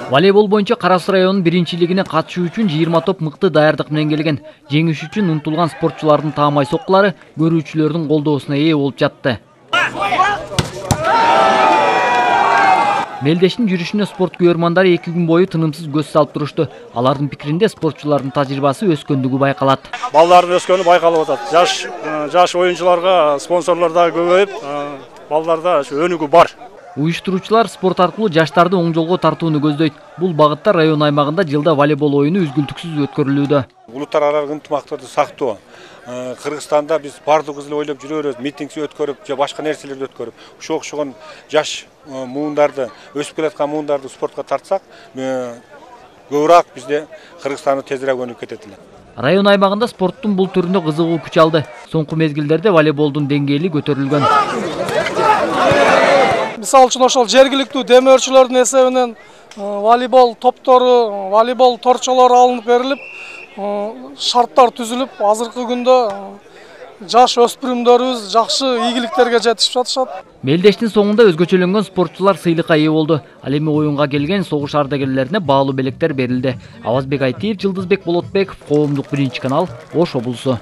Волейбол боюнча Кара Суу районунун биринчилигине катышуу үчүн 20 топ мыкты даярдык менен келген. Жеңиш үчүн умтулган спортчулардын таамай соккулары көрүүчүлөрдүн колдоосуна ээ болуп жатты. Мелдештин жүрүшүнө спорт күйөрмандары 2 күн бою тынымсыз көз салып турушту. Алардын пикиринде спортчулардын тажрыйбасы өскөндүгү байкалат. Балдардын өскөнү байкалып атат. Жаш оюнчуларга спонсорлор да көбөйүп, балдарда өнүгүү бар. Уюштуруучулар спорт аркылуу жаштарды оң жолго тартууну көздөйт. Бул багытта район аймагында жылда волейбол оюну үзгүлтүксүз өткөрүлүүдө. Улуттар аралык ынтымактарды сактоо. Кыргызстанда биз бардыгыбыз эле ойлоп жүрөбүз, митинг өткөрүп, же башка нерселерди өткөрүп, ошо окшогон жаш муундарды, өсүп келаткан муундарды спортко тартсак, көбүрөөк бизде Кыргызстанды тезирээк өнүгүп кетет эле. Район аймагында спорттун бул түрүнө кызыгуу күч алды. Соңку мезгилдерде волейболдун деңгээли көтөрүлгөн. Мисалы үчүн ошол жергиликтүү демөөрчүлөрдүн эсебинен волейбол топтору, волейбол торчолору алынып берилип, шарттар түзүлүп, азыркы күндө жаш өспүрүмдөрүбүз жакшы ийгиликтерге жетишип жатышат. Мелдештин соңунда өзгөчөлөнгөн спортчулар сыйлыкка ээ болду. Ал эми оюнга келген согуш ардагерлерине баалуу белектер берилди. Авазбек Айтиев, Жылдызбек Болотбеков, Коомдук 1 канал, Ош облусу.